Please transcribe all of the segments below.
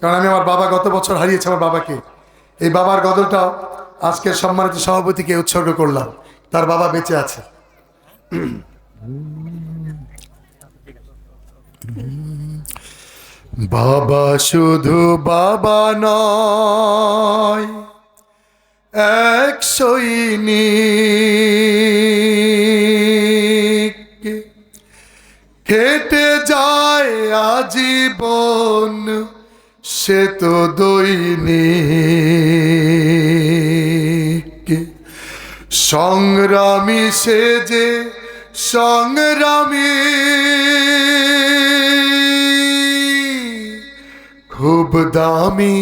কারণ আমি আমার বাবা গত বছর হারিয়েছি আমার বাবাকে। এই বাবার গজলটা আজকের সম্মানিত সভাপতিকে উৎসর্গ করলাম, তার বাবা বেঁচে আছে। বাবা শুধু বাবা নয়, এক সৈনিক, কেটে যায় আজীবন সে তো দৈনিক। সংগ্রামী সে যে সংগ্রামী, খুব দামি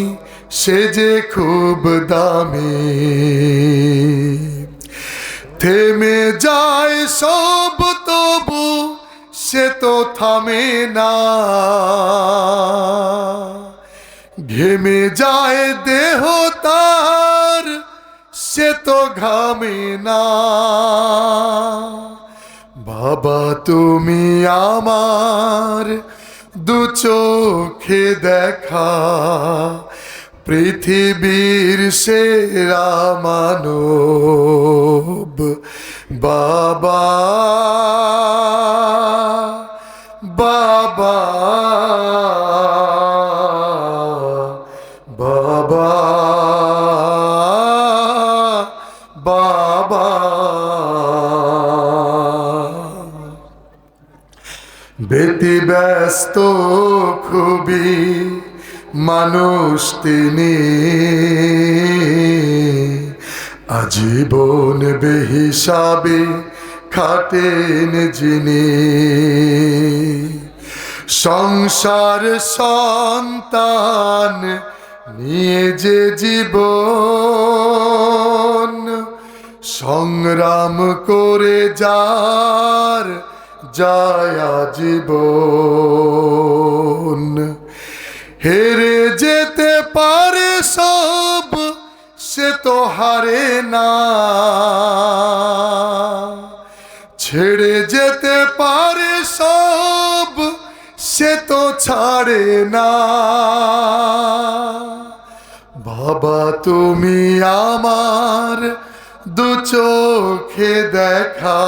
সে যে খুব দামি। থেমে যায় সব তবু সে তো থামে না, ঘেমে যায় দেহ তার সে তো ঘামে না। বাবা তুমি আমার দু চোখে দেখা, পৃথিবীর সেরা মানব। বাবা বাবা বাবা বাবা। ব্যতিব্যস্ত খুবই মানুষ তিনি, আজীবন বেহিসাবে খাটেন যিনি। সংসার সন্তান নিয়ে যে জীবন, সংগ্রাম করে যার যায় জীবন। হেরে যেতে পারে সব সে তো হারে না, ছেড়ে যেতে পারে সব সে তো ছাড়ে না। বাবা তুমি আমার দু চোখে দেখা,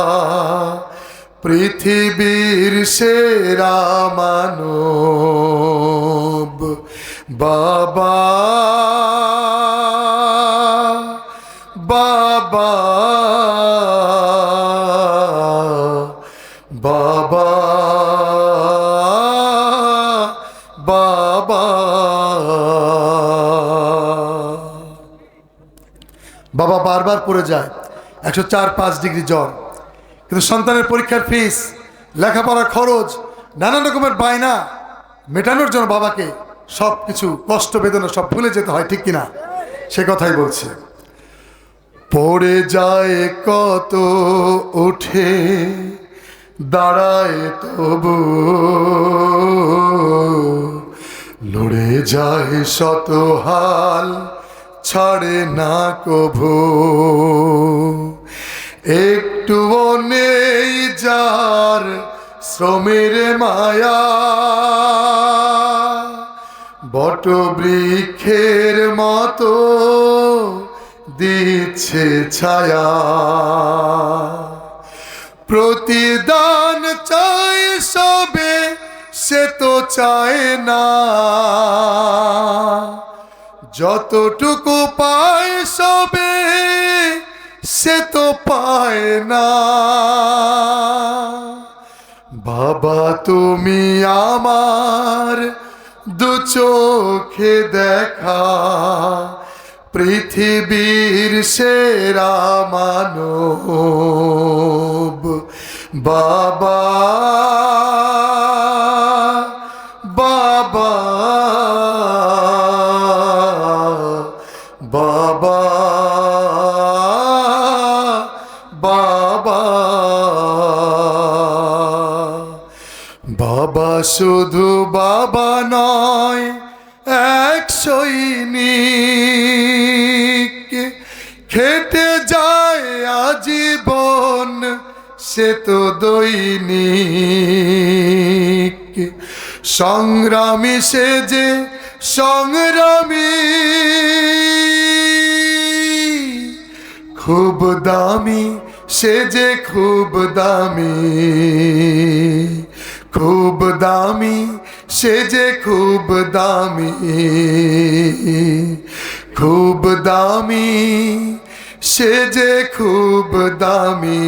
পৃথিবীর সেরা মানব। বাবা বাবা বাবা বাবা। বাবা বারবার পড়ে যায়, 104-5 ডিগ্রি জ্বর, কিন্তু সন্তানের পরীক্ষার ফিস, লেখাপড়ার খরচ, নানান রকমের বায়না মেটানোর জন্য বাবাকে সব কিছু কষ্ট বেদনা সব ভুলে যেতে হয়, ঠিক কিনা? সে কথাই বলছে। পড়ে যায় কত, উঠে দাঁড়ায় তবু, লড়ে যায় শত হাল ছাড়ে না কভু। একটুও নেই যার শ্রমের মায়া, বট বৃক্ষের মতো দিচ্ছে ছায়া। প্রতিদান চায় সবে সে তো চায় না, যতটুকু পায় সবে সে তো পায় না। বাবা তুমি আমার দু চোখে দেখা, পৃথিবীর সেরা মানব। বাবা বাবা বাবা বাবা। বাবা শুধু বাবা নয়, এক সৈনিক, খেটে যায় আজীবন সে তো দৈনিক। সংগ্রামী সে যে সংগ্রামী, খুব দামি সে যে খুব দামি, খুব দামি সে যে খুব দামি, খুব দামি সে যে খুব দামি।